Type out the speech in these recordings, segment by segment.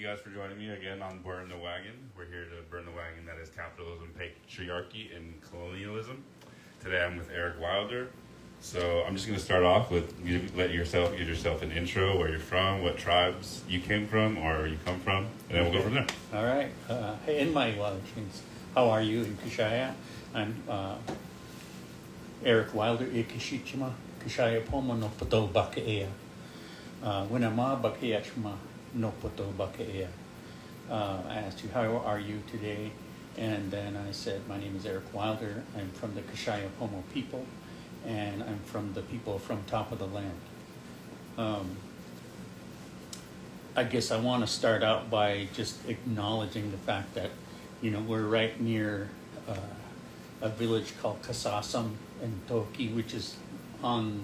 you guys for joining me again on Burn the Wagon. We're here to burn the wagon that is capitalism, patriarchy, and colonialism. Today I'm with Eric Wilder. So I'm just going to start off with you give yourself an intro, where you're from, what tribes you came from or you come from, and then we'll go from there. All right. Hey, in my Welshings, how are you in Kashaya? I'm Eric Wilder, Ikishichima, Kashaya Pomo no Poto Bakaea. Winama Bakaechma no Poto Bakaea. I asked you, how are you today? And then I said, my name is Eric Wilder. I'm from the Kashaya Pomo people, and I'm from the people from top of the land. I guess I want to start out by just acknowledging the fact that, we're right near a village called Kasasam and Toki, which is on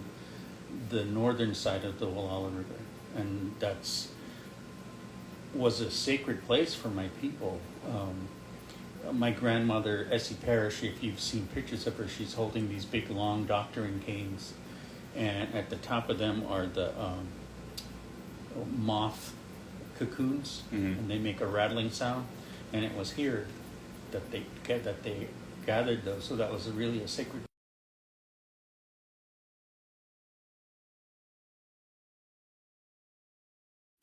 the northern side of the Walala River, and was a sacred place for my people. My grandmother, Essie Parrish, if you've seen pictures of her, she's holding these big, long doctoring canes, and at the top of them are the moth cocoons, and they make a rattling sound. And it was here that they gathered those, so that was really a sacred.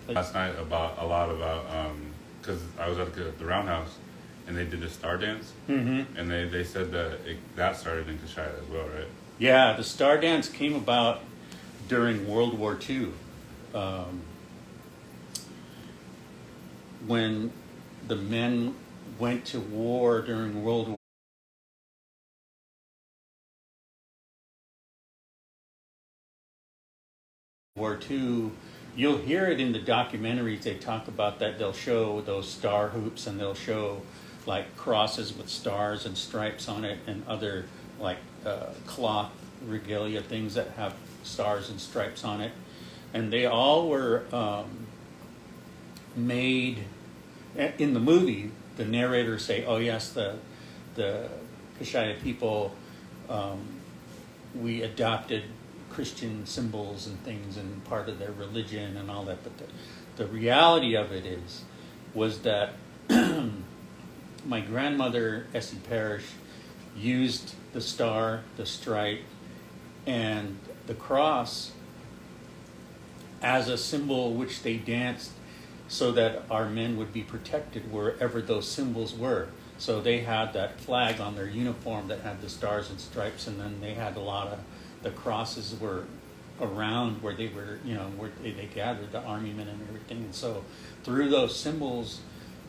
Last night about because I was at the roundhouse and they did the star dance, and they said that started in Kashaya as well, right? Yeah, the star dance came about during World War II, when the men went to war during World War II. You'll hear it in the documentaries. They talk about that. They'll show those star hoops, and they'll show like crosses with stars and stripes on it, and other like cloth regalia things that have stars and stripes on it. And they all were made in the movie. The narrators say, "Oh yes, the Kashaya people, we adopted Christian symbols and things and part of their religion and all that." But the reality of it was that my grandmother, Essie Parrish, used the star, the stripe, and the cross as a symbol which they danced so that our men would be protected wherever those symbols were. So they had that flag on their uniform that had the stars and stripes, and then they had a lot of the crosses were around where they were, where they gathered the army men and everything. And so through those symbols,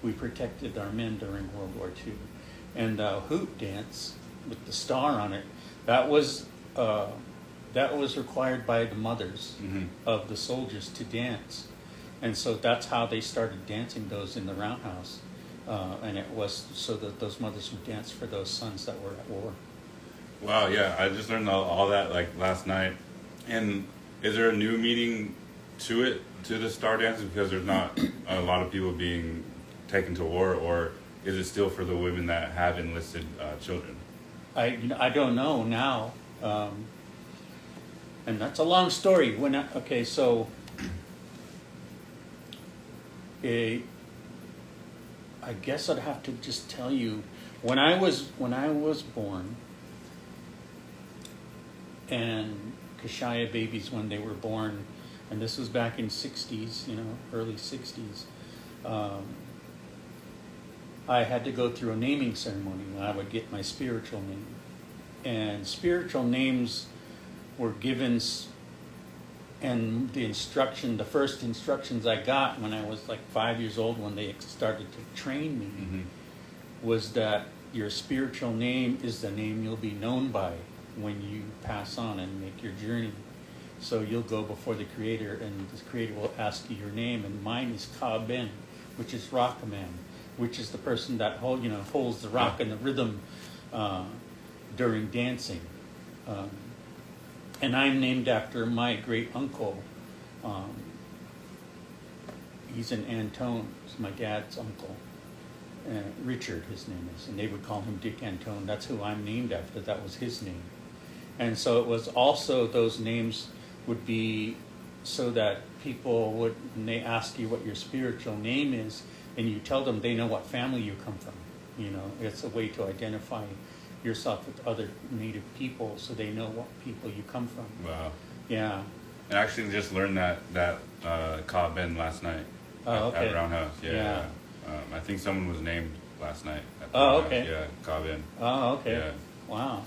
we protected our men during World War II. And the hoop dance with the star on it, that was required by the mothers of the soldiers to dance. And so that's how they started dancing those in the roundhouse. And it was so that those mothers would dance for those sons that were at war. Wow, yeah, I just learned all that last night. And is there a new meaning to the star dance, because there's not a lot of people being taken to war, or is it still for the women that have enlisted children? I don't know now, and that's a long story. I guess I'd have to just tell you when I was born, and Kashaya babies when they were born, and this was back in 60s, early 60s. I had to go through a naming ceremony when I would get my spiritual name. And spiritual names were given, and the first instructions I got when I was like 5 years old, when they started to train me, was that your spiritual name is the name you'll be known by when you pass on and make your journey. So you'll go before the Creator, and the Creator will ask you your name. And mine is Ka Ben, which is Rockaman, which is the person that holds the rock and the rhythm during dancing. And I'm named after my great uncle. He's an Antone, he's my dad's uncle. Richard, his name is, and they would call him Dick Antone. That's who I'm named after. That was his name. And so it was also, those names would be so that people would, when they ask you what your spiritual name is, and you tell them, they know what family you come from. You know, it's a way to identify yourself with other Native people, so they know what people you come from. Wow. Yeah. I actually just learned that Ka Ben last night at Roundhouse. Yeah. I think someone was named last night. At the Roundhouse. Okay. Yeah, Ka Ben. Oh, okay. Yeah. Wow.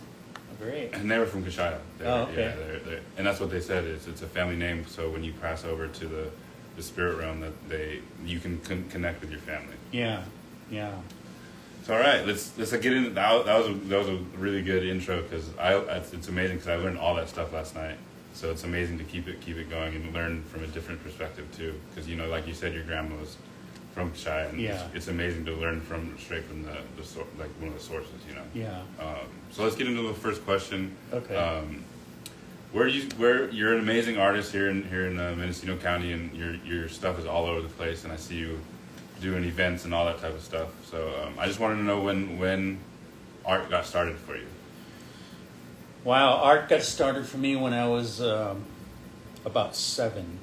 Great. And they were from Kashaya. Okay. Yeah, and that's what they said. It's a family name, so when you pass over to the spirit realm, that you can connect with your family. Yeah. Yeah. So all right, let's get into that. That was a really good intro because it's amazing because I learned all that stuff last night. So it's amazing to keep it going and learn from a different perspective too. Because like you said, your grandma was from Kashaya, and it's amazing to learn straight from the like one of the sources. Yeah. So let's get into the first question. Okay. Where you're an amazing artist here in Mendocino County, and your stuff is all over the place, and I see you doing events and all that type of stuff. So I just wanted to know when art got started for you. Wow, art got started for me when I was about 7.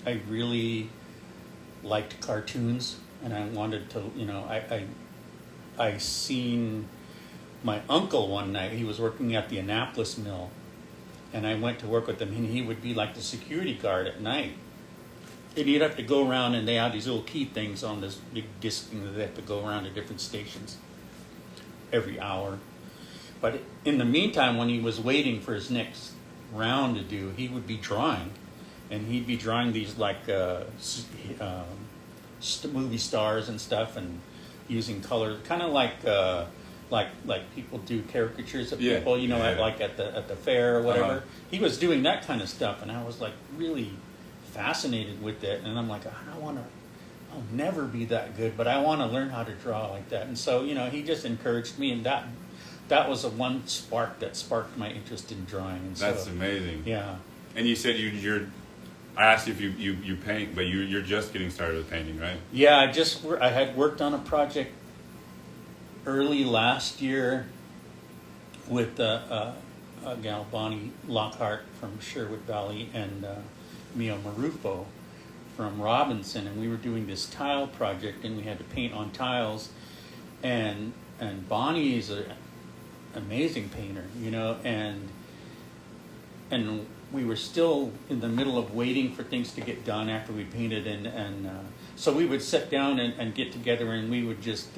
I really liked cartoons, and I wanted to, I seen my uncle one night. He was working at the Annapolis mill, and I went to work with him, and he would be like the security guard at night. And you'd have to go around, and they had these little key things on this big disc thing that they have to go around to different stations every hour. But in the meantime, when he was waiting for his next round to do, he would be drawing. And he'd be drawing these like movie stars and stuff, and using color, kind of like people do caricatures of people, like at the fair or whatever. He was doing that kind of stuff, and I was like really fascinated with it. And I'm like, I'll never be that good, but I want to learn how to draw like that. And so he just encouraged me, and that was the one spark that sparked my interest in drawing. And that's amazing. Yeah. And you said I asked you if you paint, but you're just getting started with painting, right? Yeah, I had worked on a project early last year with a gal, Bonnie Lockhart from Sherwood Valley, and Mia Marufo from Robinson, and we were doing this tile project, and we had to paint on tiles, and Bonnie is an amazing painter, and we were still in the middle of waiting for things to get done after we painted, and so we would sit down and get together, and we would just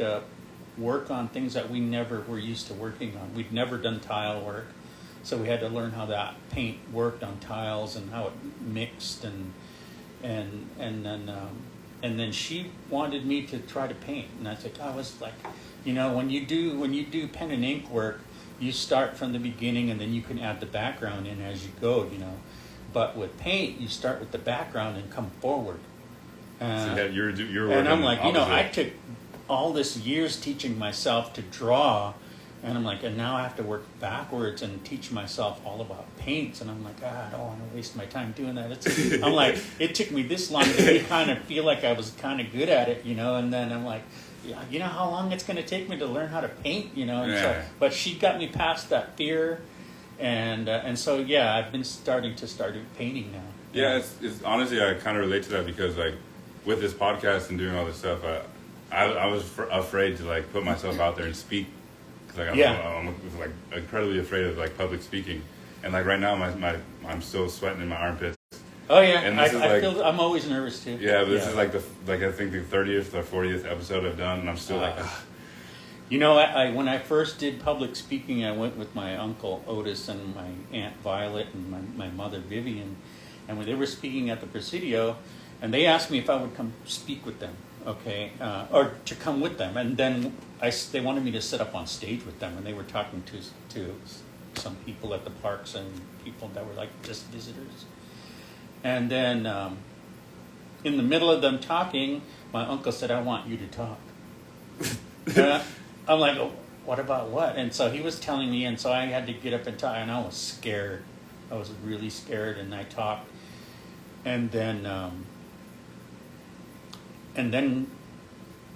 work on things that we never were used to working on. We'd never done tile work, so we had to learn how that paint worked on tiles and how it mixed, and then she wanted me to try to paint, and I was like, when you do pen and ink work, you start from the beginning, and then you can add the background in as you go, But with paint, you start with the background and come forward. So you're and I'm like, opposite. I took all this years teaching myself to draw, and I'm like, and now I have to work backwards and teach myself all about paints, and I'm like, I don't want to waste my time doing that. I'm like, it took me this long to kind of feel like I was kind of good at it, and then I'm like, yeah, how long it's going to take me to learn how to paint, So, but she got me past that fear, and so I've been starting painting now. Yeah, it's honestly, I kind of relate to that because like with this podcast and doing all this stuff, I was afraid to like put myself out there and speak. Cause, like I'm like incredibly afraid of like public speaking, and like right now I'm still sweating in my armpits. Oh yeah, and I feel I'm always nervous too. Yeah, but this is like I think the 30th or 40th episode I've done, and I'm still like. I when I first did public speaking, I went with my uncle Otis and my aunt Violet and my mother Vivian, and when they were speaking at the Presidio, and they asked me if I would come speak with them, or to come with them, and then they wanted me to sit up on stage with them, and they were talking to some people at the parks and people that were like just visitors. And then in the middle of them talking, my uncle said, I want you to talk. I'm like, oh, what about what? And so he was telling me, and so I had to get up and talk, and I was scared. I was really scared, and I talked. And then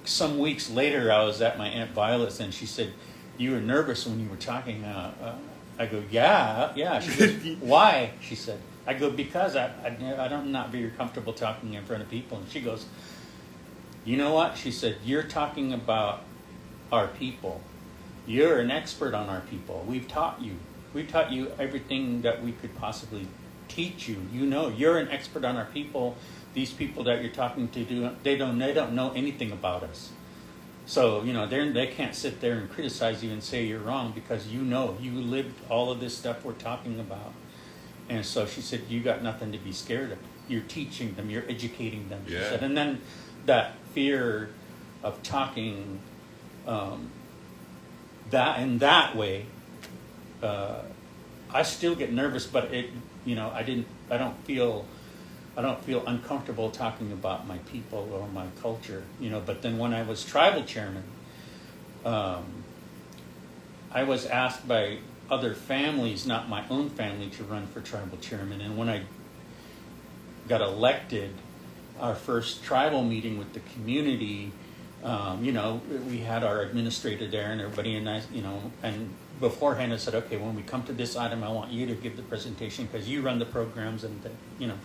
some weeks later, I was at my Aunt Violet's, and she said, you were nervous when you were talking. I go, yeah. She goes, why? She said, I go, because I'm not very comfortable talking in front of people. And she goes, you know what? She said, you're talking about our people. You're an expert on our people. We've taught you. We've taught you everything that we could possibly teach you. You know, you're an expert on our people. These people that you're talking to, they don't know anything about us. So, you know, they can't sit there and criticize you and say you're wrong, because you know, you lived all of this stuff we're talking about. And so she said, you got nothing to be scared of. You're teaching them, you're educating them. She said. And then that fear of talking that in that way, I still get nervous, but I don't feel uncomfortable talking about my people or my culture, you know. But then when I was tribal chairman, I was asked by other families, not my own family, to run for tribal chairman. And when I got elected, our first tribal meeting with the community, you know, we had our administrator there and everybody, and I, you know, and beforehand I said, okay, when we come to this item, I want you to give the presentation because you run the programs, and you know.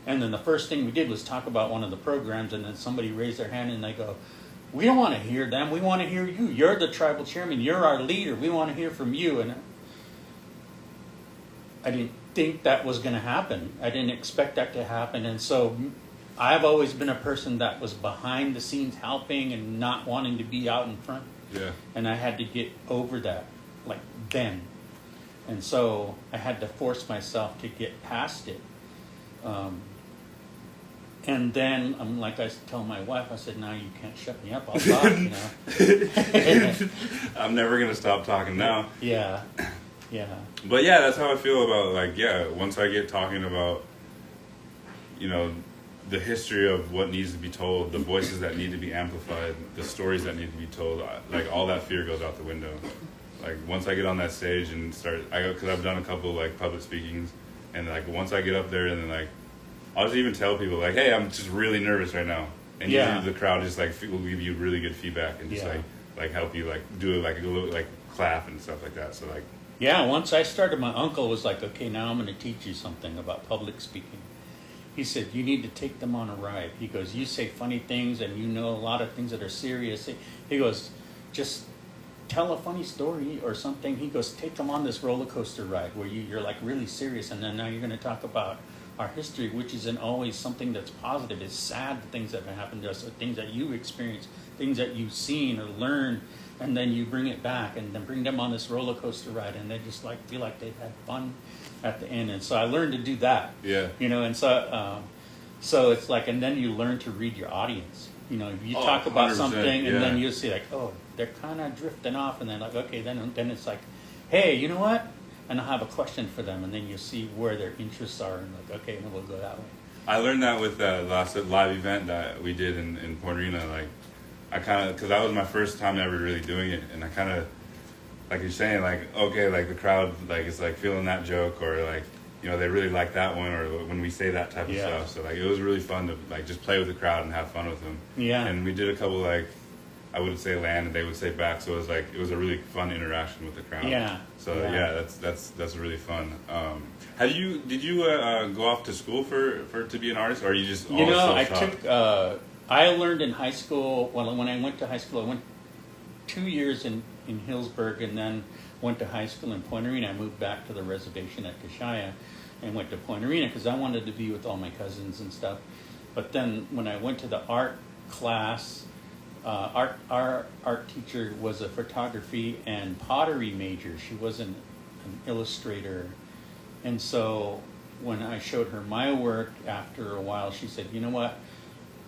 And then the first thing we did was talk about one of the programs, and then somebody raised their hand and they go, we don't want to hear them, we want to hear you. You're the tribal chairman, you're our leader, we want to hear from you. And I didn't think that was going to happen. I didn't expect that to happen. And so I've always been a person that was behind the scenes helping and not wanting to be out in front. Yeah. And I had to get over that, like, then. And so I had to force myself to get past it. And then, like I tell my wife, I said, now you can't shut me up, I'll talk, you know. I'm never going to stop talking now. Yeah. Yeah. But yeah, that's how I feel about, like, yeah, once I get talking about, you know, the history of what needs to be told, the voices that need to be amplified, the stories that need to be told, like, all that fear goes out the window. Like, once I get on that stage and because I've done a couple, like, public speakings, and, like, once I get up there and then, like, I'll just even tell people, like, hey, I'm just really nervous right now. And usually the crowd just, like, will give you really good feedback and just, like help you, like, do, like, a little, like, clap and stuff like that. So, like... Yeah, once I started, my uncle was like, okay, now I'm going to teach you something about public speaking. He said, you need to take them on a ride. He goes, you say funny things and you know a lot of things that are serious. He goes, just tell a funny story or something. He goes, take them on this roller coaster ride where you're like really serious, and then now you're going to talk about our history, which isn't always something that's positive. It's sad, the things that have happened to us, the things that you experienced, things that you've seen or learned, and then you bring it back and then bring them on this roller coaster ride, and they just like feel like they've had fun at the end. And so I learned to do that. Yeah. You know, and so it's like, and then you learn to read your audience. You know, you talk about something, and then you see like, oh, they're kind of drifting off, and then like, okay, then it's like, hey, you know what? And I'll have a question for them, and then you'll see where their interests are, and like, okay, then we'll go that way. I learned that with the last live event that we did in Point Arena. Like, I kind of, because that was my first time ever really doing it, and I kind of, like you're saying, like, okay, like the crowd, like, is like feeling that joke, or like, you know, they really like that one, or when we say that type of stuff. So like, it was really fun to like just play with the crowd and have fun with them. Yeah. And we did a couple, like, I would say land and they would say back, so it was a really fun interaction with the crowd. Yeah. So yeah, that's really fun. Did you go off to school for to be an artist, or are you just all self-taught? I learned in high school. Well, when I went to high school, I went 2 years in Hillsburg, and then went to high school in Point Arena. I moved back to the reservation at Kashaya and went to Point Arena because I wanted to be with all my cousins and stuff. But then when I went to the art class, our art teacher was a photography and pottery major. She wasn't an illustrator. And so when I showed her my work, after a while, she said, you know what?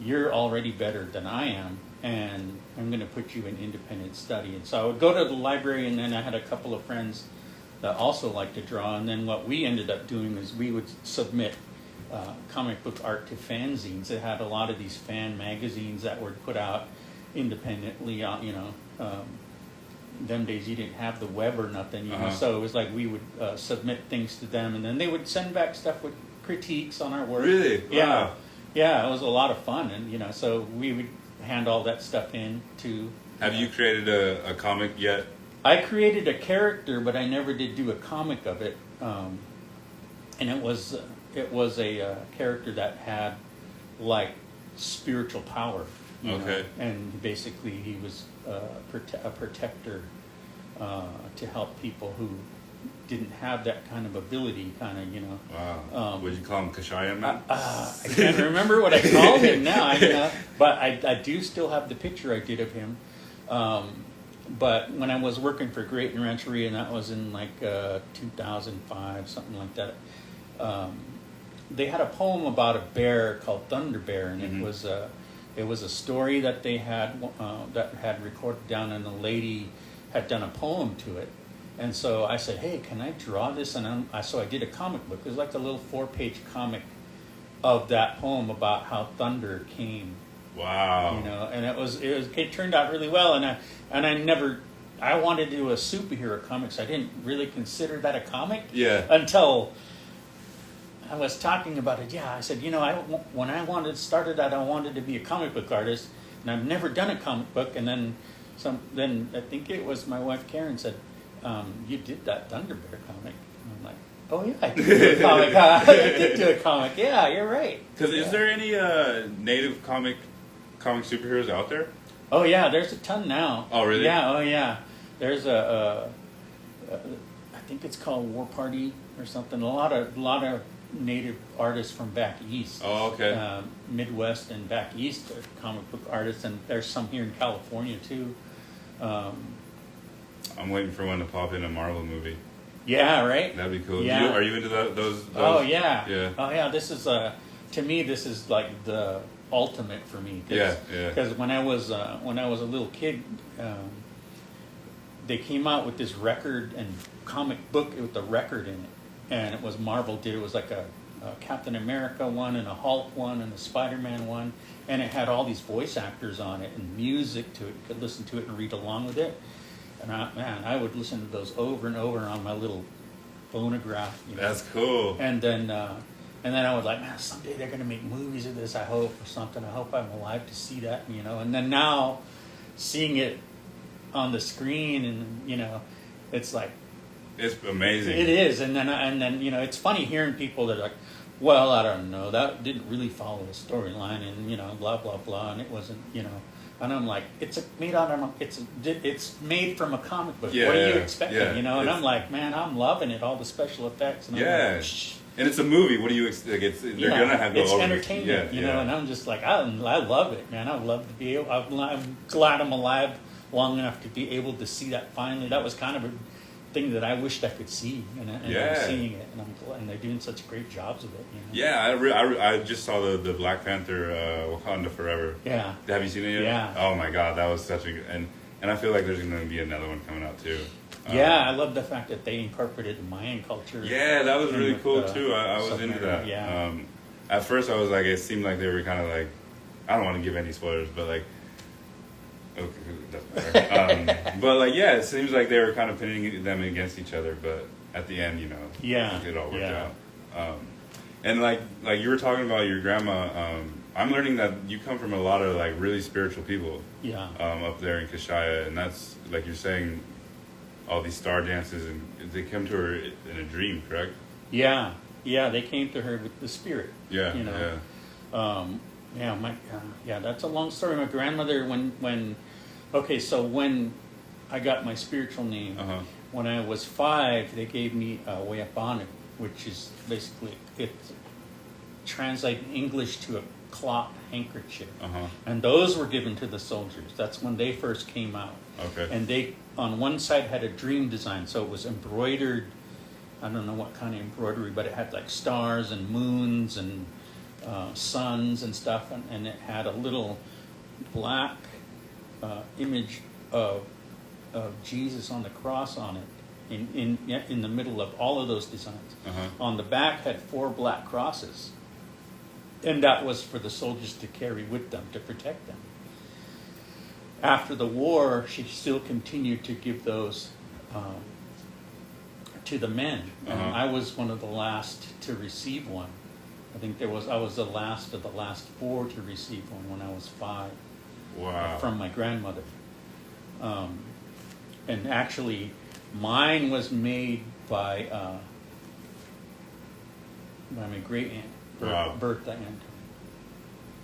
You're already better than I am, and I'm going to put you in independent study. And so I would go to the library, and then I had a couple of friends that also liked to draw. And then what we ended up doing is we would submit comic book art to fanzines. It had a lot of these fan magazines that were put out independently. You know, them days you didn't have the web or nothing. You know, so it was like we would submit things to them, and then they would send back stuff with critiques on our work. Really? Yeah. Wow. Yeah, it was a lot of fun, and you know, so we would hand all that stuff in to. Have you created a comic yet? I created a character, but I never did do a comic of it. And it was a character that had like spiritual power. You Okay. know? And basically he was a protector to help people who didn't have that kind of ability, kind of, you know. Wow. Would you call him Kashayan Man? I can't remember what I called him now, but I do still have the picture I did of him. But when I was working for Great and Rancheria, and that was in like 2005, something like that, they had a poem about a bear called Thunder Bear, and Mm-hmm. it was a story that they had recorded down, and the lady had done a poem to it. And so I said, hey, can I draw this? And so I did a comic book. It was like a little 4-page comic of that poem about how thunder came. Wow. You know, and it turned out really well. And I wanted to do a superhero comics. I didn't really consider that a comic. Yeah. Until I was talking about it. Yeah, I said, you know, when I started that, I wanted to be a comic book artist, and I've never done a comic book. And then I think it was my wife Karen said, you did that Thunder Bear comic. And I'm like, oh yeah, I did do a comic. I did do a comic. Yeah, you're right. Because is there any native comic superheroes out there? Oh yeah, there's a ton now. Oh really? Yeah. Oh yeah. There's I think it's called War Party or something. A lot of native artists from back east. Oh okay. Midwest and back east are comic book artists, and there's some here in California too. I'm waiting for one to pop in a Marvel movie. Yeah, right. That'd be cool. Yeah. Are you into those? Oh yeah. Yeah. Oh yeah. This is to me, this is like the ultimate for me. Yeah. Because when I was a little kid, they came out with this record and comic book with the record in it, and it was Marvel did. It was like a Captain America one and a Hulk one and a Spider-Man one, and it had all these voice actors on it and music to it. You could listen to it and read along with it. And I would listen to those over and over on my little phonograph. You know? That's cool. And then I was like, man, someday they're going to make movies of this, I hope, or something. I hope I'm alive to see that, you know. And then now, seeing it on the screen, and, you know, it's like... It's amazing. It is. And then you know, it's funny hearing people that are like, well, I don't know, that didn't really follow the storyline, and, you know, blah, blah, blah, and it wasn't, you know... And I'm like, it's made from a comic book. Yeah, what are you expecting? yeah, you know, and I'm like, man, I'm loving it, all the special effects. And I'm Yeah. like, shh. And it's a movie. What do you expect? They're gonna have to it's over. entertainment, you know. And I'm just like, I love it, man. I love to be able. I'm glad I'm alive long enough to be able to see that finally. That was kind of a thing that I wished I could see, and I'm seeing it, and I'm glad, and they're doing such great jobs of it. You know? Yeah, I just saw the Black Panther Wakanda Forever. Yeah. Have you seen it yet? Yeah. Oh my God, that was such a good, and I feel like there's going to be another one coming out too. Yeah, I love the fact that they incorporated Mayan culture. Yeah, that was really cool too. I was Southern into that. Yeah. At first, I was like, it seemed like they were kind of like, I don't want to give any spoilers, but like, okay, it doesn't matter. But like, yeah, it seems like they were kind of pitting them against each other, but at the end, you know, it all worked out. And like you were talking about your grandma, I'm learning that you come from a lot of like really spiritual people. Yeah. Up there in Kashaya, and that's like you're saying, all these star dances, and they come to her in a dream, correct? Yeah, they came to her with the spirit. Yeah, you know. Yeah. That's a long story. My grandmother, when I got my spiritual name, when I was 5, they gave me a Wayapana, which is basically, it translates in English to a cloth handkerchief. And those were given to the soldiers. That's when they first came out. Okay. And they, on one side, had a dream design, so it was embroidered. I don't know what kind of embroidery, but it had like stars and moons and suns and stuff, and it had a little black image of Jesus on the cross on it, in the middle of all of those designs. On the back had 4 black crosses, and that was for the soldiers to carry with them to protect them. After the war, she still continued to give those to the men. And I was one of the last to receive one. I think I was the last of the last 4 to receive one when I was 5. Wow. From my grandmother. And actually, mine was made by by my great aunt, Wow. Bertha aunt.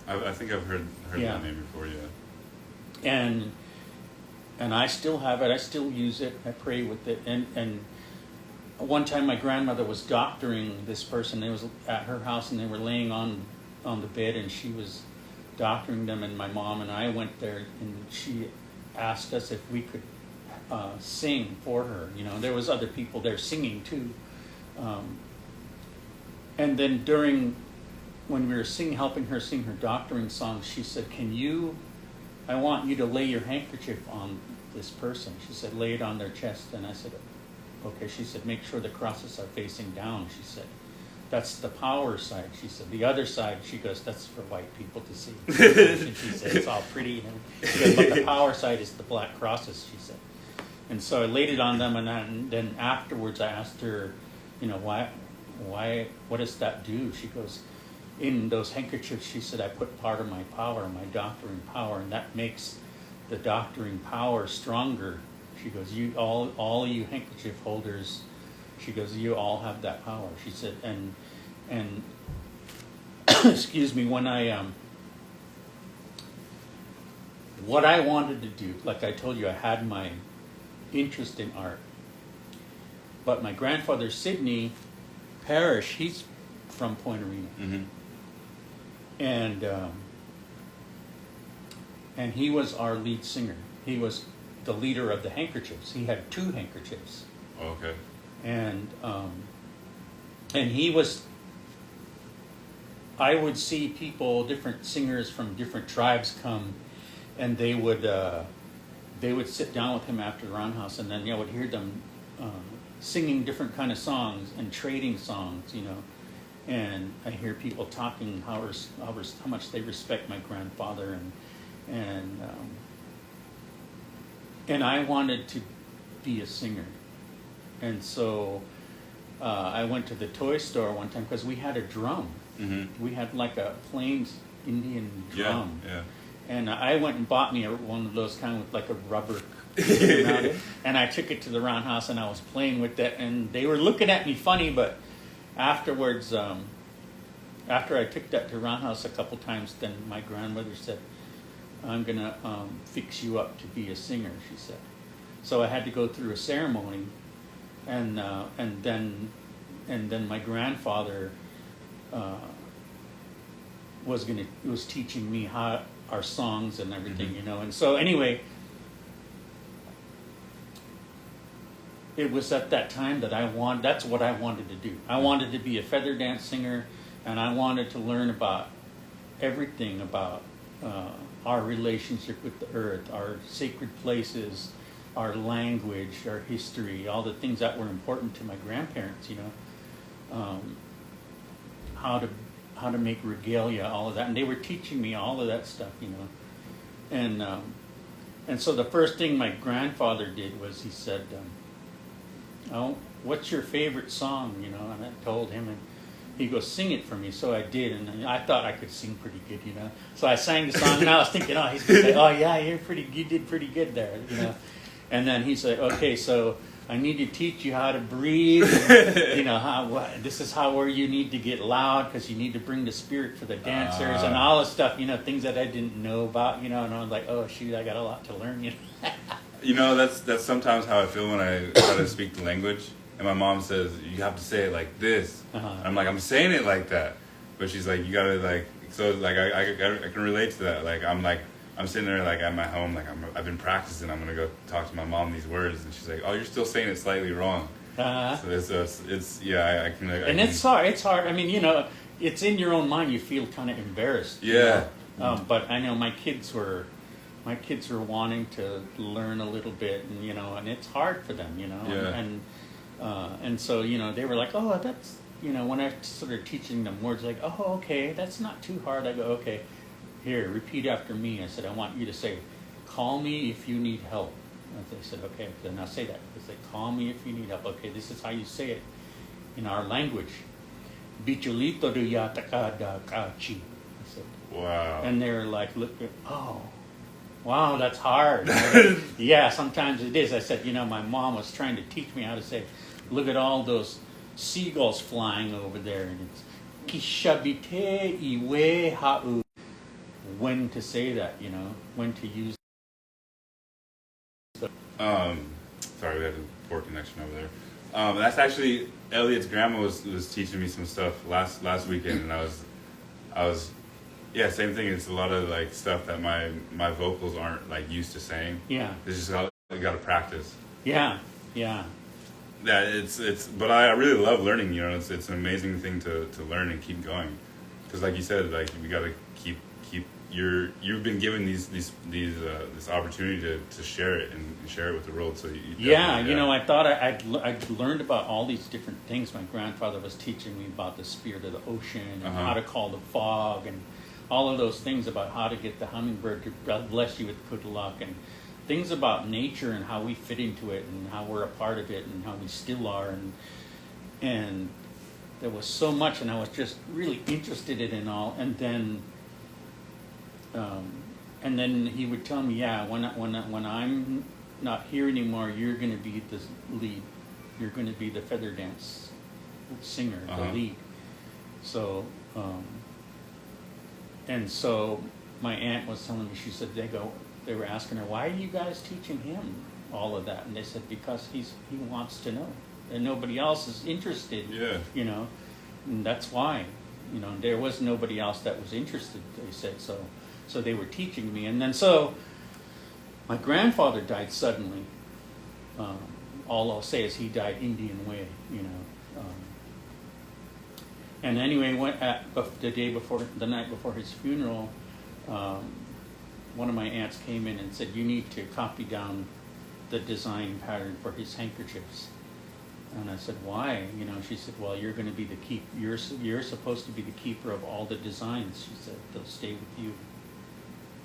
I think I've heard Yeah. that name before. Yeah. And I still have it. I still use it. I pray with it. And one time my grandmother was doctoring this person. It was at her house, and they were laying on the bed, and she was doctoring them. And my mom and I went there, and she asked us if we could sing for her. You know, there was other people there singing too. And then when we were helping her sing her doctoring songs, she said, I want you to lay your handkerchief on this person. She said, lay it on their chest. And I said, okay. She said, make sure the crosses are facing down. She said, that's the power side. She said, the other side, she goes, that's for white people to see. And she said, it's all pretty. She goes, but the power side is the black crosses, she said. And so I laid it on them, and then afterwards I asked her, you know, why, what does that do? She goes, in those handkerchiefs, she said, I put part of my power, my doctoring power, and that makes the doctoring power stronger. She goes, you all you handkerchief holders, she goes, you all have that power. She said, and excuse me, when what I wanted to do, like I told you, I had my interest in art, but my grandfather Sidney Parrish, he's from Point Arena. Mm-hmm. And he was our lead singer. He was the leader of the handkerchiefs. He had 2 handkerchiefs. Oh, okay. And he was, I would see people, different singers from different tribes come, and they would sit down with him after the roundhouse, and then I would hear them singing different kind of songs and trading songs, you know. And I hear people talking how much they respect my grandfather, and I wanted to be a singer. And so I went to the toy store one time because we had a drum. Mm-hmm. We had like a plain Indian drum. Yeah. And I went and bought me one of those kind of like a rubber around it, and I took it to the roundhouse, and I was playing with that, and they were looking at me funny, but afterwards, after I took that to roundhouse a couple times, then my grandmother said, I'm gonna fix you up to be a singer, she said. So I had to go through a ceremony, and then my grandfather was teaching me how our songs and everything, Mm-hmm. you know. And so anyway, it was at that time that that's what I wanted to do. I wanted to be a feather dance singer, and I wanted to learn about everything about our relationship with the earth, our sacred places, our language, our history, all the things that were important to my grandparents, you know. How to make regalia, all of that. And they were teaching me all of that stuff, you know. And so the first thing my grandfather did was he said, oh, what's your favorite song, you know? And I told him, and he goes, sing it for me. So I did, and I thought I could sing pretty good, you know. So I sang the song, and I was thinking, oh, he's going to say, oh, yeah, you did pretty good there, you know. And then he said, okay, so I need to teach you how to breathe. And, you know, this is where you need to get loud, because you need to bring the spirit for the dancers and all this stuff, you know, things that I didn't know about, you know. And I was like, oh, shoot, I got a lot to learn, you know. You know, that's sometimes how I feel when I try to speak the language. And my mom says, you have to say it like this. Uh-huh. I'm like, I'm saying it like that. But she's like, you gotta like, so like I can relate to that. Like I'm sitting there like at my home, like I've been practicing. I'm gonna go talk to my mom these words, and she's like, oh, you're still saying it slightly wrong. Uh-huh. So it's yeah, I can. It's hard. It's hard. I mean, you know, it's in your own mind. You feel kind of embarrassed. Yeah. You know? But I know my kids were wanting to learn a little bit, and you know, and it's hard for them, you know. Yeah. And so, you know, they were like, oh, that's, you know, when I started teaching them words, like, oh, okay, that's not too hard. I go, okay, here, repeat after me. I said, I want you to say, call me if you need help. And they said, okay, then I'll say that. They said, call me if you need help. Okay, this is how you say it in our language. Bichulito de yatakada kachi. I said, Wow. and they were like, look, oh, wow, that's hard. Yeah, sometimes it is. I said, you know, my mom was trying to teach me how to say, look at all those seagulls flying over there, and Kishabite iwe ha'u. When to say that, you know, when to use. Sorry, we had a poor connection over there. That's actually Elliot's grandma was teaching me some stuff last weekend, and I was yeah, same thing. It's a lot of like stuff that my vocals aren't like used to saying. Yeah. It's just how you got to practice. Yeah. Yeah. Yeah, it's but I really love learning. You know, it's an amazing thing to learn and keep going. Because like you said, like we got to keep you've been given this opportunity to share it and share it with the world. So you know, I thought I'd learned about all these different things. My grandfather was teaching me about the spirit of the ocean and how to call the fog and all of those things about how to get the hummingbird to bless you with good luck and things about nature and how we fit into it and how we're a part of it and how we still are and there was so much and I was just really interested in it all and then he would tell me, yeah, when I'm not here anymore, you're going to be the lead. You're going to be the feather dance singer, the lead. So, and so my aunt was telling me, she said, they were asking her, why are you guys teaching him all of that? And they said, because he wants to know. And nobody else is interested, you know. And that's why, you know, there was nobody else that was interested, they said. So they were teaching me. And then so my grandfather died suddenly. All I'll say is he died Indian way, you know. And anyway, the night before his funeral, one of my aunts came in and said, you need to copy down the design pattern for his handkerchiefs. And I said, why? You know, she said, well, you're going to be the you're supposed to be the keeper of all the designs. She said, they'll stay with you.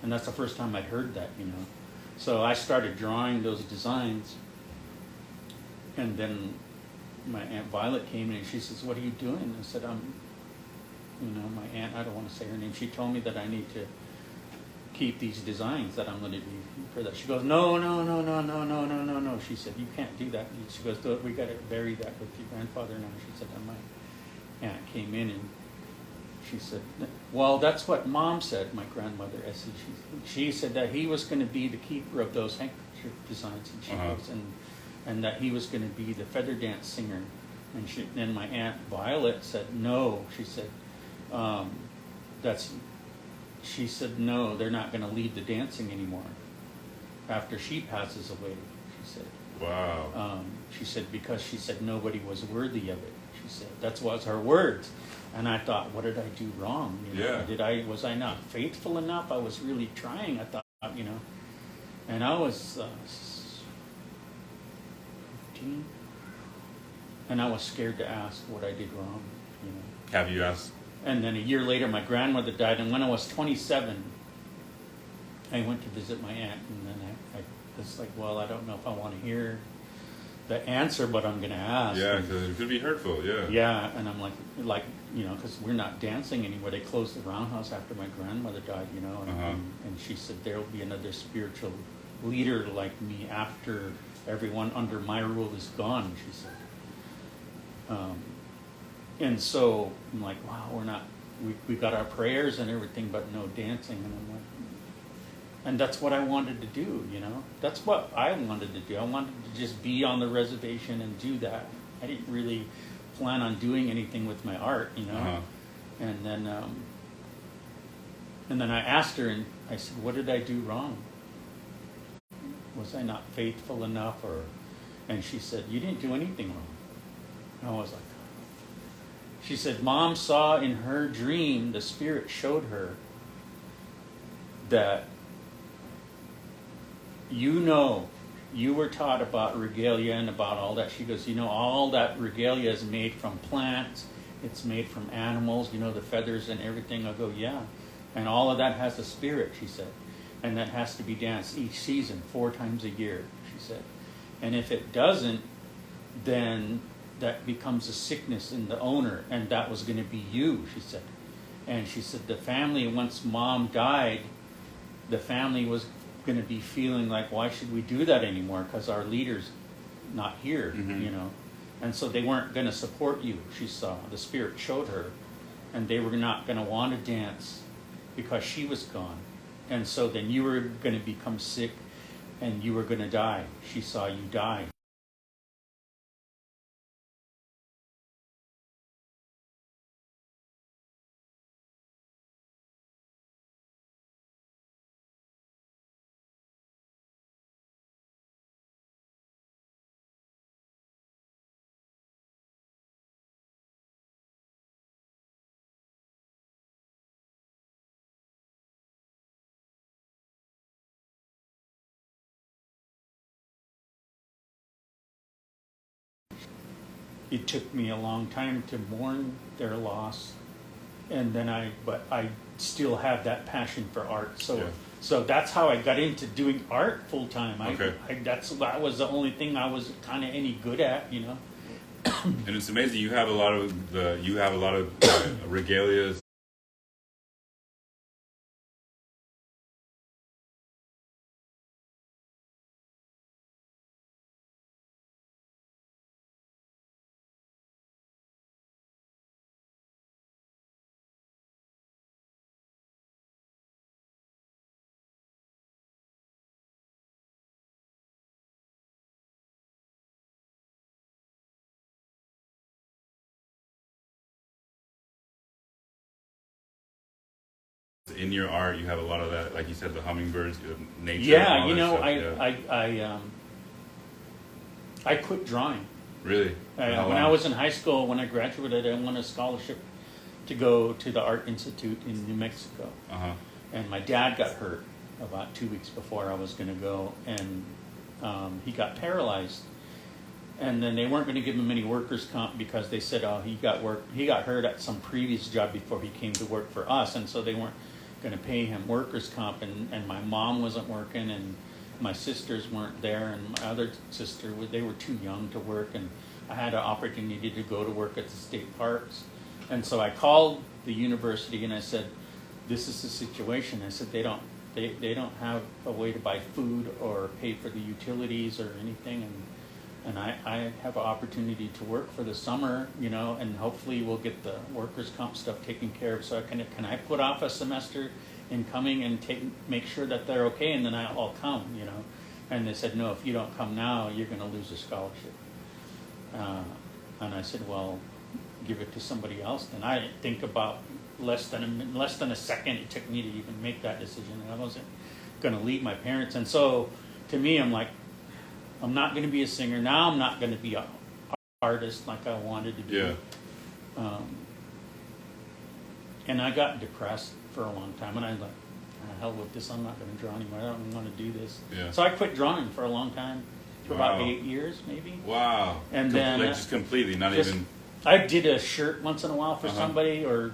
And that's the first time I'd heard that, you know. So I started drawing those designs. And then my Aunt Violet came in and she says, what are you doing? I said, you know, my aunt, I don't want to say her name, she told me that I need to keep these designs that I'm going to do for that. She goes, no. She said, you can't do that. She goes, we got to bury that with your grandfather now. She said, and my aunt came in and she said, well, that's what Mom said, my grandmother, Essie. She said that he was going to be the keeper of those handkerchief designs. And she goes, and that he was going to be the feather dance singer. And then my Aunt Violet said, no. She said, she said, no, they're not going to lead the dancing anymore after she passes away, she said. Wow. She said, because she said nobody was worthy of it. She said, that was her words. And I thought, what did I do wrong? You know, was I not faithful enough? I was really trying, I thought, you know. And I was 15. And I was scared to ask what I did wrong, you know. Have you asked? And then a year later, my grandmother died. And when I was 27, I went to visit my aunt. And then I was like, well, I don't know if I want to hear the answer, but I'm going to ask. Yeah, because it could be hurtful, yeah. Yeah, and I'm like, you know, because we're not dancing anymore. They closed the roundhouse after my grandmother died, you know. And she said, there will be another spiritual leader like me after everyone under my rule is gone, she said. And so I'm like, wow, we got our prayers and everything, but no dancing. And I'm like, and that's what I wanted to do, you know. That's what I wanted to do. I wanted to just be on the reservation and do that. I didn't really plan on doing anything with my art, you know. And then I asked her, and I said, what did I do wrong? Was I not faithful enough? And she said, you didn't do anything wrong. And I was like, she said, Mom saw in her dream, the spirit showed her that you were taught about regalia and about all that. She goes, all that regalia is made from plants. It's made from animals, the feathers and everything. I go, yeah. And all of that has a spirit, she said. And that has to be danced each season, 4 times a year, she said. And if it doesn't, then that becomes a sickness in the owner. And that was going to be you, she said. And she said the family, once Mom died, the family was going to be feeling like, why should we do that anymore? Because our leader's not here, And so they weren't going to support you, she saw. The spirit showed her and they were not going to want to dance because she was gone. And so then you were going to become sick and you were going to die. She saw you die. It took me a long time to mourn their loss, and then but I still have that passion for art. So, Yeah. so that's how I got into doing art full time. Okay. That was the only thing I was kind of any good at, you know. And it's amazing. You have a lot of regalia. In your art, you have a lot of that, like you said, the hummingbirds, nature. Yeah, and all you that know, stuff, I quit drawing. Really? When I was in high school, when I graduated, I won a scholarship to go to the Art Institute in New Mexico. Uh-huh. And my dad got hurt about 2 weeks before I was going to go, and he got paralyzed. And then they weren't going to give him any workers' comp because they said, oh, he got hurt at some previous job before he came to work for us, and so they weren't going to pay him workers' comp. And my mom wasn't working, and my sisters weren't there, and my other sister, they were too young to work, and I had an opportunity to go to work at the state parks. And so I called the university and I said, this is the situation. I said, they don't have a way to buy food or pay for the utilities or anything, and I have an opportunity to work for the summer, you know, and hopefully we'll get the workers' comp stuff taken care of. So can I put off a semester in coming and make sure that they're okay, and then I'll come, you know. And they said, no, if you don't come now, you're going to lose a scholarship. And I said, well, give it to somebody else. And I didn't think about less than a second it took me to even make that decision. I wasn't going to leave my parents. And so to me, I'm like, I'm not going to be a singer. Now I'm not going to be an artist like I wanted to be. Yeah. And I got depressed for a long time. And I was like, hell with this. I'm not going to draw anymore. I don't want to do this. Yeah. So I quit drawing for a long time. For about Wow. 8 years, maybe. Wow. And then like just completely, not just- even. I did a shirt once in a while for Uh-huh. somebody, or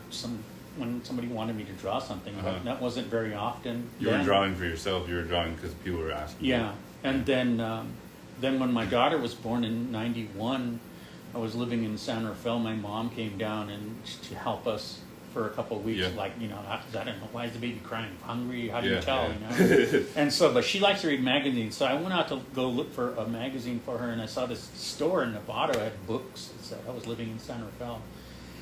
when somebody wanted me to draw something, Uh-huh. but that wasn't very often. You were then. drawing for yourself. You were drawing because people were asking. Yeah, and then when my daughter was born in '91, I was living in San Rafael. My mom came down and to help us for a couple of weeks. Yeah. Like, you know, I don't know, why is the baby crying? Hungry? How do Yeah, you tell? yeah. You know. And so, but she likes to read magazines, so I went out to go look for a magazine for her, and I saw this store in Nevada had books. I was living in San Rafael,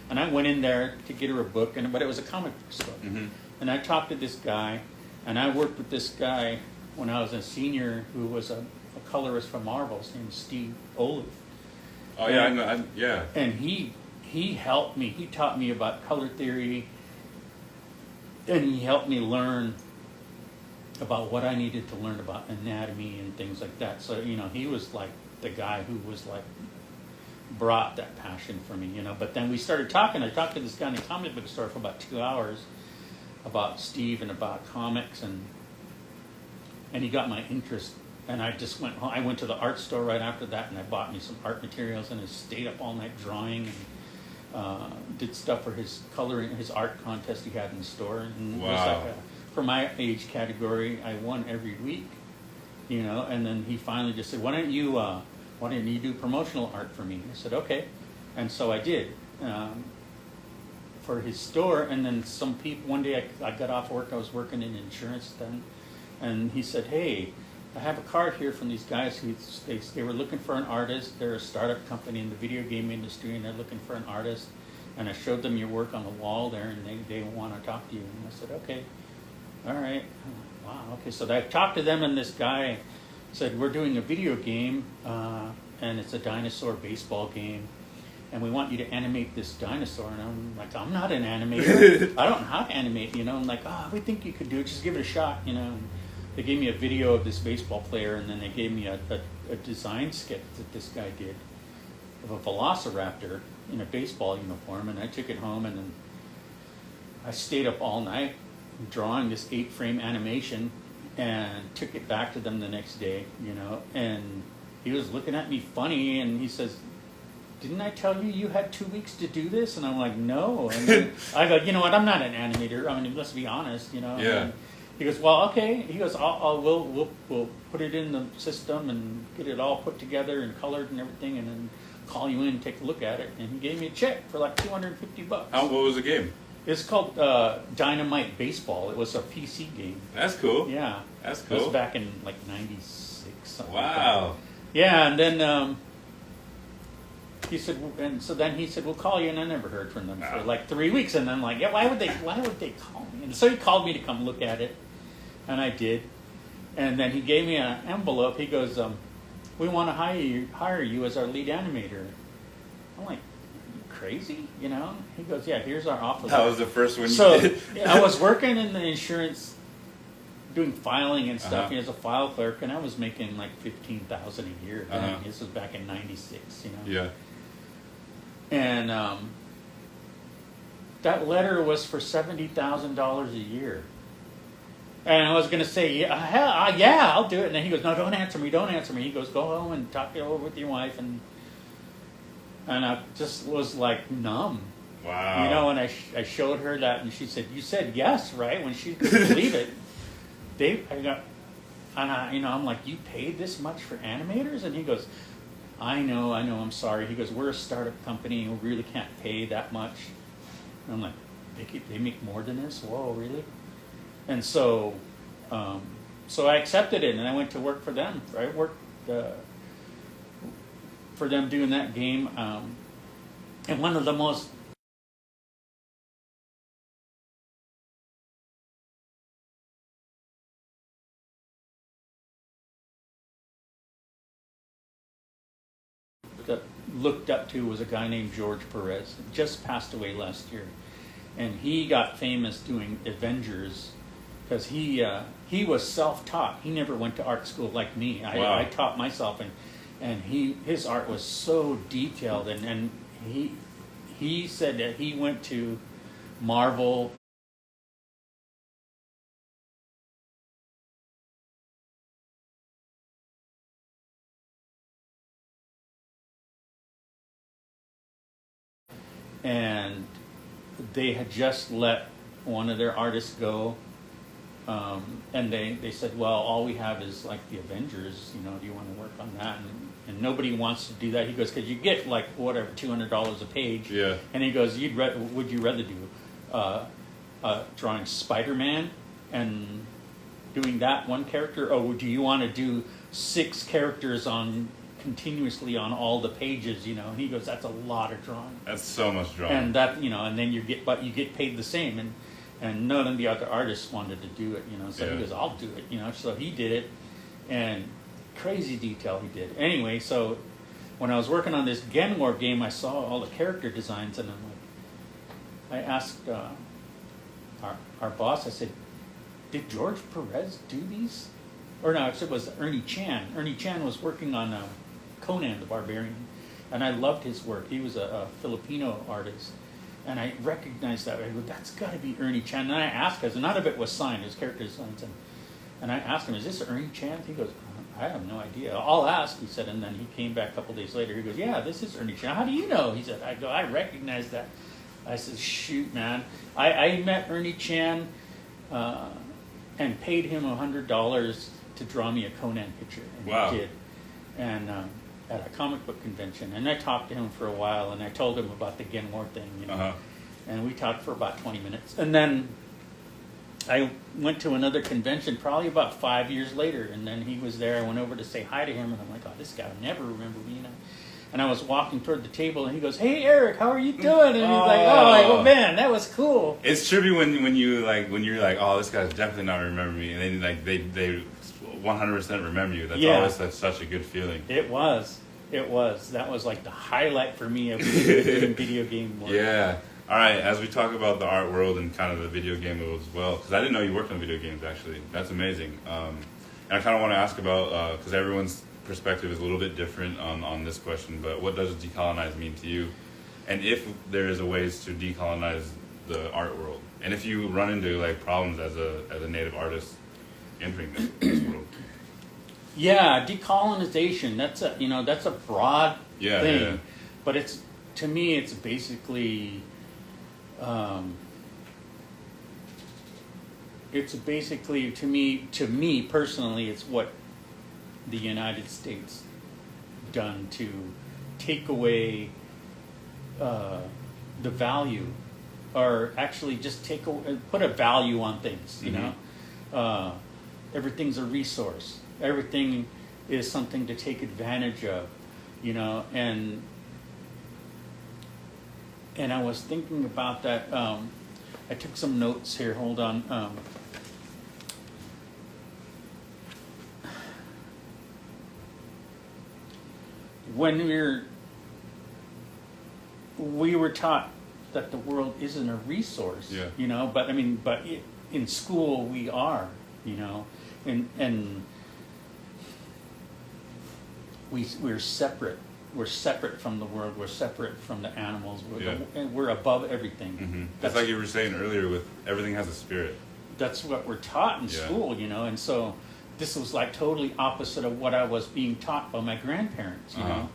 and I went in there to get her a book, but it was a comic book store. Mm-hmm. And I talked to this guy, and I worked with this guy when I was a senior, who was a colorist from Marvel. His name is Steve Olive. Oh yeah, I know. Yeah. And he helped me. He taught me about color theory, and he helped me learn about what I needed to learn about anatomy and things like that. So, you know, he was like the guy who was like brought that passion for me, you know. But then we started talking. I talked to this guy in a comic book store for about 2 hours about Steve and about comics, and he got my interest. And I just went home. I went to the art store right after that, and I bought me some art materials, and I stayed up all night drawing and did stuff for his coloring, his art contest he had in the store. And it was Wow. like for my age category, I won every week, you know. And then he finally just said, "Why don't you do promotional art for me?" I said, "Okay," and so I did for his store. And then some people one day I got off work. I was working in insurance then, and he said, "Hey, I have a card here from these guys who they were looking for an artist. They're a startup company in the video game industry, and they're looking for an artist. And I showed them your work on the wall there, and they want to talk to you. And I said, okay, all right. Wow, okay. So I talked to them, and this guy said, we're doing a video game, and it's a dinosaur baseball game, and we want you to animate this dinosaur. And I'm like, I'm not an animator. I don't know how to animate, you know. I'm like, we think you could do it. Just give it a shot, you know. And they gave me a video of this baseball player, and then they gave me a design sketch that this guy did of a velociraptor in a baseball uniform, and I took it home, and then I stayed up all night drawing this 8-frame animation and took it back to them the next day, you know, and he was looking at me funny, and he says, didn't I tell you you had 2 weeks to do this? And I'm like, no. And then I go, you know what, I'm not an animator. I mean, let's be honest, you know. Yeah. And he goes, well, okay. He goes, we'll put it in the system and get it all put together and colored and everything, and then call you in and take a look at it. And he gave me a check for like $250. What was the game? It's called Dynamite Baseball. It was a PC game. That's cool. Yeah. That's It cool. was back in like 96, something like that. Wow. Yeah, and then he said, and so then he said, we'll call you, and I never heard from them for Wow. like 3 weeks, and I'm like, yeah, why would they call me? And so he called me to come look at it, and I did, and then he gave me an envelope. He goes, we want to hire you as our lead animator. I'm like, you crazy, you know? He goes, yeah, here's our offer. That was the first one you So did. I was working in the insurance, doing filing and stuff, Uh-huh. as a file clerk, and I was making like $15,000 a year. Uh-huh. This was back in '96, you know. Yeah. And that letter was for $70,000 a year. And I was going to say, yeah, I'll do it. And then he goes, no, don't answer me. He goes, go home and talk it over with your wife. And I just was like numb. Wow. You know, and I showed her that, and she said, you said yes, right? When she couldn't believe it. I'm like, you paid this much for animators? And he goes, I know, I'm sorry. He goes, we're a startup company, we really can't pay that much. And I'm like, they make more than this? Whoa, really? And so I accepted it, and I went to work for them. I worked for them doing that game. And one of the most that looked up to was a guy named George Perez. Just passed away last year, and he got famous doing Avengers because he was self-taught. He never went to art school like me. Wow. I taught myself, and his art was so detailed, and he said that he went to Marvel. And they had just let one of their artists go, and they said, well, all we have is like the Avengers, you know, do you want to work on that? And nobody wants to do that. He goes, because you get like whatever, $200 a page. Yeah. And he goes, would you rather do drawing Spider-Man and doing that one character, or do you want to do 6 characters continuously on all the pages, you know? And he goes, that's a lot of drawing. That's so much drawing. And that, you know, and then you get paid the same, and none of the other artists wanted to do it, you know. So Yeah. he goes, I'll do it, you know. So he did it, and crazy detail he did. Anyway, so when I was working on this Genwar game, I saw all the character designs, and I asked our boss. I said, did George Perez do these? Or no, it was Ernie Chan. Ernie Chan was working on Conan the Barbarian, and I loved his work. He was a Filipino artist, and I recognized that. I go, that's got to be Ernie Chan. And I asked, because none of it was signed, his character designs, and I asked him, is this Ernie Chan? He goes, I have no idea. I'll ask, he said, and then he came back a couple days later. He goes, yeah, this is Ernie Chan. How do you know? He said, I recognize that. I said, shoot, man. I met Ernie Chan and paid him $100 to draw me a Conan picture, and Wow. he did. And at a comic book convention, and I talked to him for a while, and I told him about the Genwar thing, you know. Uh-huh. And we talked for about 20 minutes, and then I went to another convention probably about 5 years later, and then he was there. I went over to say hi to him, and I'm like, oh, this guy will never remember me, you know. And I was walking toward the table, and he goes, "Hey, Eric, how are you doing?" And he's like, "Oh, man, that was cool." It's trippy when you're like, oh, this guy's definitely not remembering me, and then like they 100% remember you. That's always such a good feeling. It was. That was like the highlight for me of doing video game work. Yeah. All right. As we talk about the art world and kind of the video game world as well, because I didn't know you worked on video games actually. That's amazing. And I kind of want to ask about because everyone's perspective is a little bit different on this question, but what does decolonize mean to you? And if there is a ways to decolonize the art world, and if you run into like problems as a native artist entering this world. Yeah, decolonization, that's a broad thing. Yeah. But to me it's basically to me personally, it's what the United States done to take away the value, or actually just put a value on things. You know, everything's a resource. Everything is something to take advantage of. You know, and I was thinking about that. I took some notes here. Hold on. When we were taught that the world isn't a resource, you know, but in school we are, you know, and we're separate. We're separate from the world. We're separate from the animals. And we're above everything. Mm-hmm. That's like you were saying earlier. With everything has a spirit. That's what we're taught in school, you know, and so. This was like totally opposite of what I was being taught by my grandparents, you know,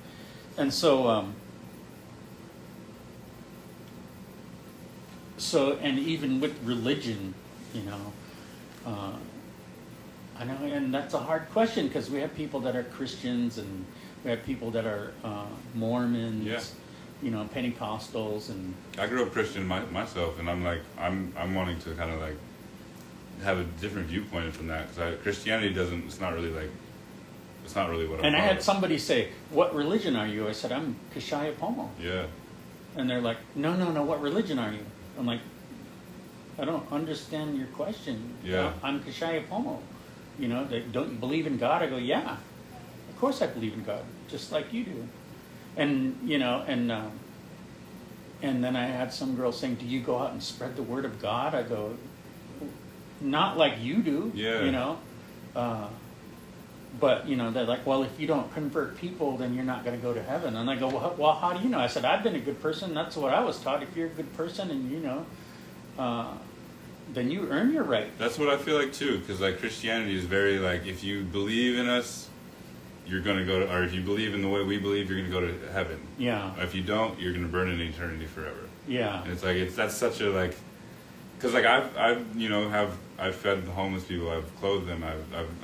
and so and even with religion, you know, I know, and that's a hard question because we have people that are Christians and we have people that are Mormons, you know, Pentecostals, and I grew up Christian myself, and I'm like I'm wanting to kind of like have a different viewpoint from that because Christianity it's not really what I'm And I had about. somebody say, "What religion are you?" I said, "I'm Kashaya Pomo." Yeah. And they're like, no, what religion are you? I'm like, I don't understand your question. Yeah. I'm Kashaya Pomo. You know, don't you believe in God? I go, yeah, of course I believe in God, just like you do. And, you know, and then I had some girl saying, do you go out and spread the word of God? I go, not like you do, you know. But, you know, they're like, well, if you don't convert people, then you're not going to go to heaven. And I go, well, how do you know? I said, I've been a good person. That's what I was taught. If you're a good person and, you know, then you earn your right. That's what I feel like, too, because, like, Christianity is very, like, if you believe in us, you're going to go to, or if you believe in the way we believe, you're going to go to heaven. Yeah. If you don't, you're going to burn in eternity forever. Yeah. And it's like, that's such a, like, because, like, I've you know, I've fed the homeless people, I've clothed them,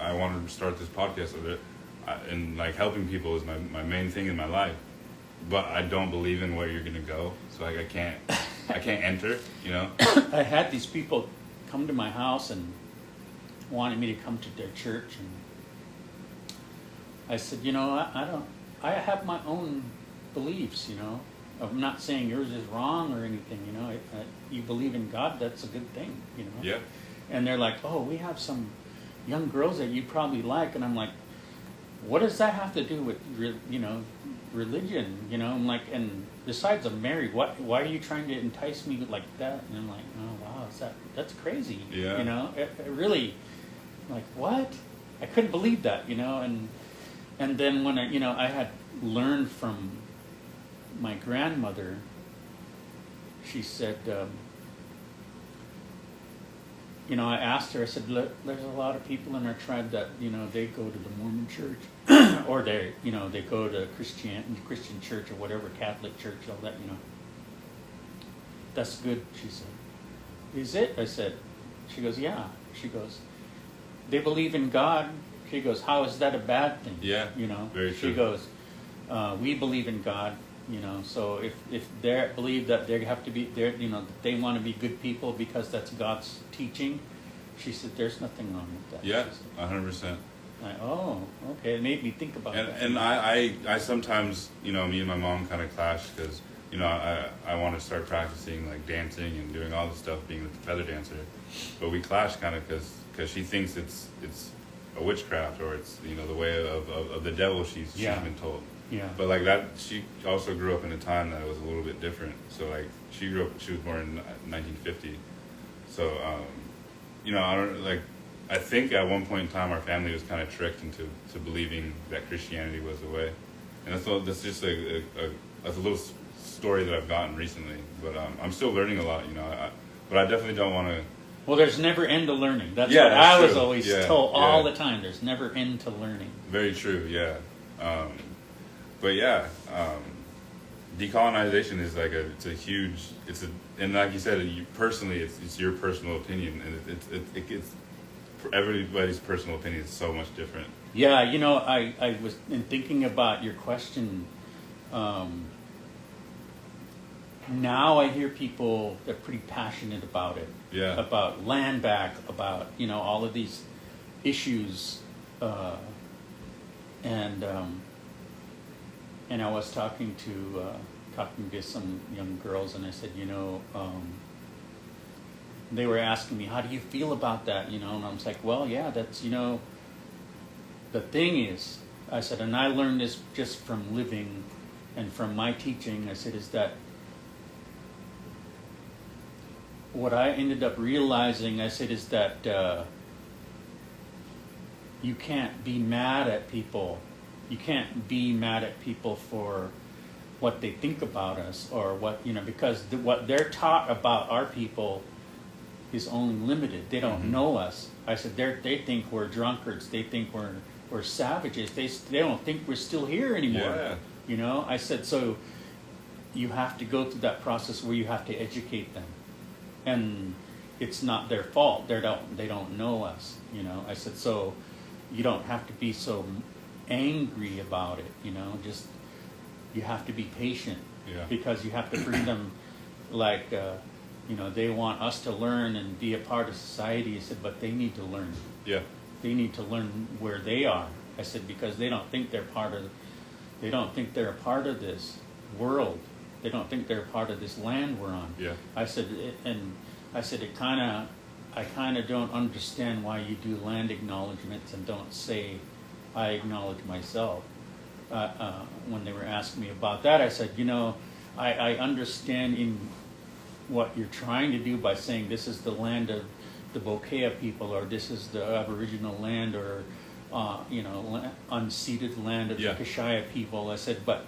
I wanted to start this podcast with it, and, like, helping people is my main thing in my life, but I don't believe in where you're going to go, so, like, I can't enter, you know? I had these people come to my house and wanted me to come to their church, and I said, you know, I have my own beliefs, you know. I'm not saying yours is wrong or anything, you know. You believe in God, that's a good thing, you know. Yeah. And they're like, oh, we have some young girls that you probably like. And I'm like, what does that have to do with, you know, religion? You know, I'm like, and besides I'm married, why are you trying to entice me like that? And I'm like, oh, wow, that's crazy. Yeah. You know, it really, like, what? I couldn't believe that, you know. And then when I had learned from my grandmother, she said, you know, I asked her, I said, there's a lot of people in our tribe that, you know, they go to the Mormon church or they go to Christian church or whatever, Catholic church, all that, you know. That's good, she said. Is it? I said. She goes, yeah. She goes, they believe in God. She goes, how is that a bad thing? Yeah, you know. very true. She goes, we believe in God. You know, so if they believe that they have to be there, you know, that they want to be good people because that's God's teaching, she said, there's nothing wrong with that. Yeah, 100%. Okay. It made me think about that. And I sometimes, me and my mom kind of clash because, I want to start practicing like dancing and doing all this stuff, being the feather dancer, but we clash kind of because she thinks it's a witchcraft or it's the way of the devil she's been told. Yeah. But like that, she also grew up in a time that was a little bit different. So like she was born in 1950. So I don't like. I think at one point in time our family was kind of tricked into believing that Christianity was the way, and that's just that's a little story that I've gotten recently. But I'm still learning a lot, but I definitely don't want to. Well, there's never end to learning. That's Yeah, what that's I was true. always Yeah, told all yeah. the time. There's never end to learning. Very true, yeah. But yeah, decolonization is like and like you said, personally, it's your personal opinion, and it's everybody's personal opinion is so much different. Yeah, I was in thinking about your question. Now I hear people that are pretty passionate about it. Yeah. About land back, about all of these issues, and I was talking to some young girls, and I said, they were asking me, how do you feel about that? And I was like, well, yeah, that's the thing is, I said, and I learned this just from living and from my teaching. I said, is that what I ended up realizing, I said, is that you can't be mad at people. You can't be mad at people for what they think about us or what, because what they're taught about our people is only limited. They don't know us. I said, they think we're drunkards. They think we're savages. They don't think we're still here anymore. Yeah. I said, so you have to go through that process where you have to educate them. And it's not their fault. They don't know us. I said, so you don't have to be so angry about it. Just you have to be patient. Yeah. Because you have to bring them like they want us to learn and be a part of society. I said, but they need to learn. Yeah. They need to learn where they are. I said, because they don't think they're a part of this world. They don't think they're a part of this land we're on. Yeah. I said, I kind of don't understand why you do land acknowledgments and don't say, I acknowledge myself. When they were asking me about that, I said, I understand in what you're trying to do by saying this is the land of the Bokea people, or this is the Aboriginal land, or unceded land of the Kashaya people. I said, but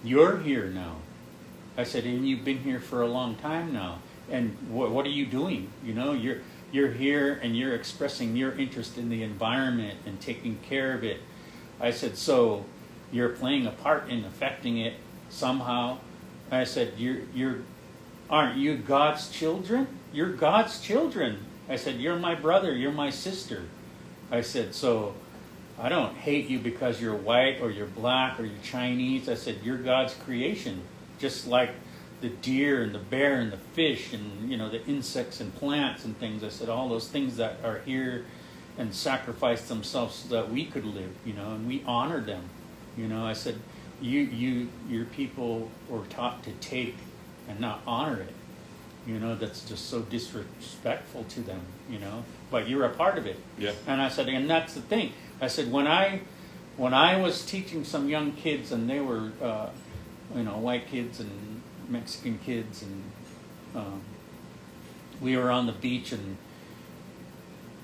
you're here now. I said, and you've been here for a long time now. And what are you doing? You're here and you're expressing your interest in the environment and taking care of it. I said, so you're playing a part in affecting it somehow. I said, aren't you God's children? You're God's children. I said, you're my brother, you're my sister. I said, so I don't hate you because you're white or you're black or you're Chinese. I said, you're God's creation, just like the deer and the bear and the fish and the insects and plants and things. I said, all those things that are here and sacrificed themselves so that we could live, and we honor them. I said, your people were taught to take and not honor it. That's just so disrespectful to them, but you're a part of it. Yeah. And I said, and that's the thing. I said, when I was teaching some young kids, and they were, white kids and Mexican kids, and we were on the beach,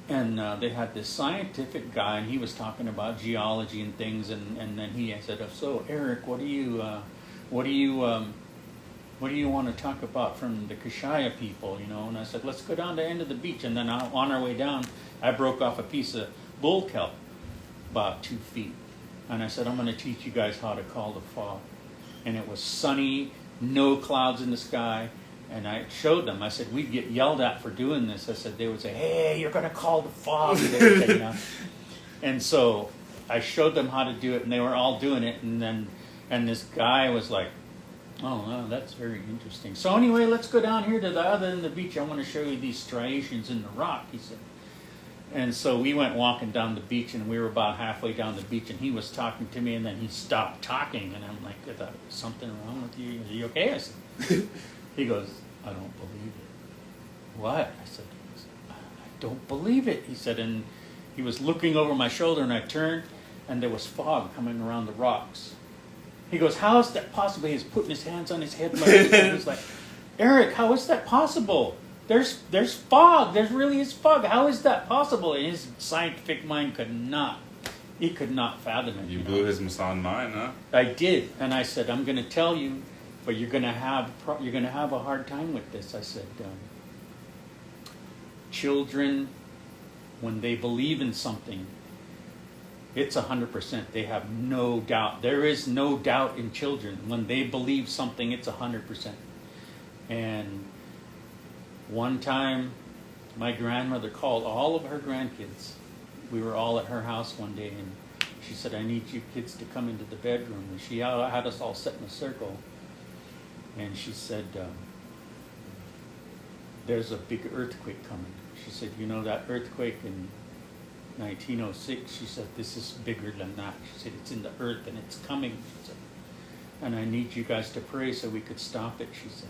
and they had this scientific guy, and he was talking about geology and things, and then he said, so Eric, what do you want to talk about from the Kashaya people, And I said, let's go down to the end of the beach. And then on our way down, I broke off a piece of bull kelp about 2 feet. And I said, I'm going to teach you guys how to call the fog. And it was sunny, no clouds in the sky. And I showed them. I said, we'd get yelled at for doing this. I said, they would say, hey, you're going to call the fog. And so I showed them how to do it, and they were all doing it. And this guy was like, oh, wow, that's very interesting. So anyway, let's go down here to the other end of the beach. I want to show you these striations in the rock, he said. And so we went walking down the beach, and we were about halfway down the beach, and he was talking to me, and then he stopped talking, and I'm like, I thought, something wrong with you? Are you okay? I said, he goes, I don't believe it. What? I said, I don't believe it. He said, and he was looking over my shoulder, and I turned, and there was fog coming around the rocks. He goes, how is that possible? He's putting his hands on his head, and he's like, Eric, how is that possible? There's fog. There really is fog. How is that possible? And his scientific mind could not fathom it. You blew his Masan mind, huh? I did, and I said, I'm going to tell you, but you're going to have a hard time with this. I said, children, when they believe in something, it's 100%. They have no doubt. There is no doubt in children. When they believe something, it's 100%. And one time, my grandmother called all of her grandkids. We were all at her house one day, and she said, I need you kids to come into the bedroom. And she had us all sit in a circle. And she said, there's a big earthquake coming. She said, you know that earthquake in 1906? She said, this is bigger than that. She said, it's in the earth and it's coming. She said, and I need you guys to pray so we could stop it, she said.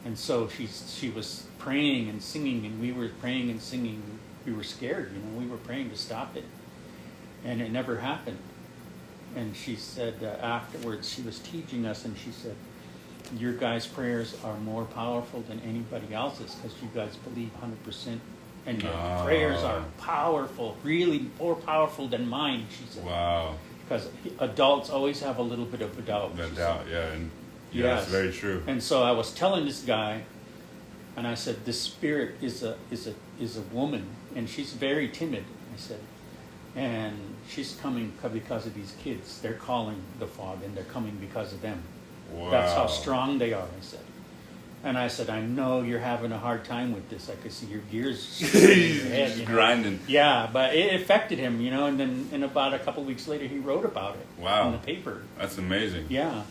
And so she was praying and singing, and we were praying and singing. We were scared, we were praying to stop it. And it never happened. And she said afterwards, she was teaching us, and she said, your guys' prayers are more powerful than anybody else's because you guys believe 100%. And your prayers are powerful, really more powerful than mine, she said. Wow. Because adults always have a little bit of a doubt. That doubt, yeah. And yeah, yes. That's very true. And so I was telling this guy, and I said, this spirit is a woman, and she's very timid. I said, and she's coming because of these kids. They're calling the fog, and they're coming because of them. Wow. That's how strong they are, I said. And I said, I know you're having a hard time with this. I could see your gears in your head. Grinding. Yeah, but it affected him, and then about a couple weeks later, he wrote about it in the paper. That's amazing. Yeah.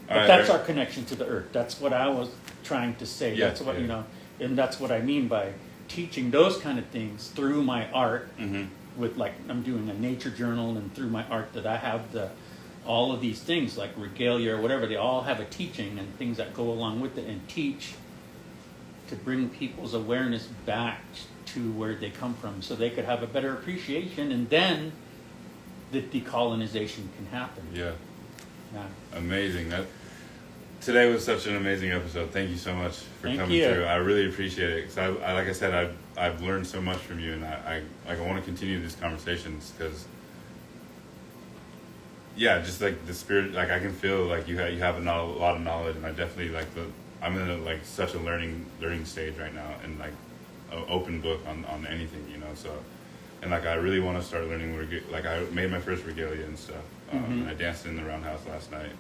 But that's our connection to the earth. That's what I was trying to say. Yeah, that's what, and that's what I mean by teaching those kind of things through my art. Mm-hmm. With I'm doing a nature journal, and through my art that I have all of these things like regalia or whatever, they all have a teaching and things that go along with it, and teach to bring people's awareness back to where they come from so they could have a better appreciation, and then the decolonization can happen. Yeah. Yeah. Amazing. Today was such an amazing episode. Thank you so much for coming through. I really appreciate it. Because like I said, I've learned so much from you, and I want to continue these conversations because, yeah, just like the spirit, I can feel like you have a lot of knowledge, and I definitely I'm in such a learning stage right now, and an open book on anything, So, and I really want to start learning I made my first regalia and stuff. And I danced in the roundhouse last night.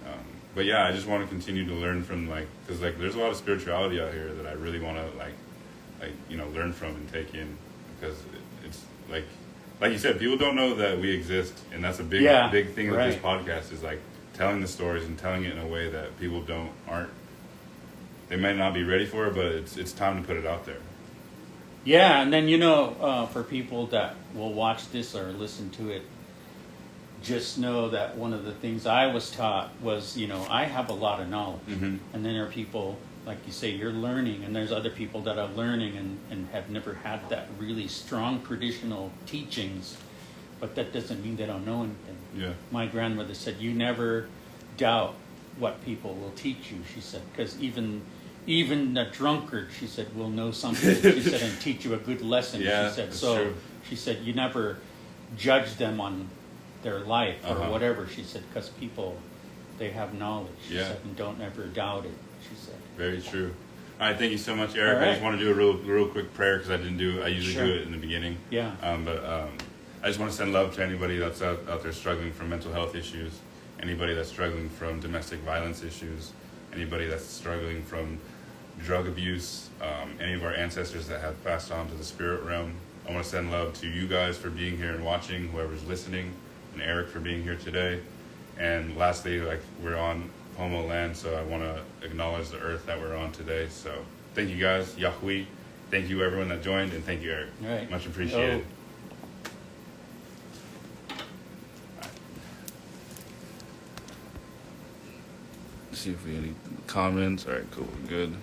But yeah, I just want to continue to learn from because there's a lot of spirituality out here that I really want to learn from and take in, because it's like you said, people don't know that we exist, and that's a big thing with this podcast is telling the stories and telling it in a way that people they might not be ready for it, but it's time to put it out there. Yeah, and then for people that will watch this or listen to it, just know that one of the things I was taught was, I have a lot of knowledge. Mm-hmm. And then there are people, like you say, you're learning, and there's other people that are learning and have never had that really strong traditional teachings, but that doesn't mean they don't know anything. Yeah. My grandmother said, you never doubt what people will teach you, she said, because even a drunkard, she said, will know something, she said, and teach you a good lesson, yeah, she said. So true. She said, you never judge them on their life or whatever, she said, because people, they have knowledge, she said, and don't ever doubt it, she said. Very true. All right, thank you so much, Eric. Right. I just want to do a real quick prayer because I usually do it in the beginning. Yeah. But I just want to send love to anybody that's out there struggling from mental health issues, anybody that's struggling from domestic violence issues, anybody that's struggling from drug abuse, any of our ancestors that have passed on to the spirit realm. I want to send love to you guys for being here and watching, whoever's listening, and Eric for being here today. And lastly, we're on Homo land, so I want to acknowledge the earth that we're on today. So thank you guys, Yahui, thank you everyone that joined, and thank you, Eric. All right. Much appreciated. See if we have any comments. All right, cool, good.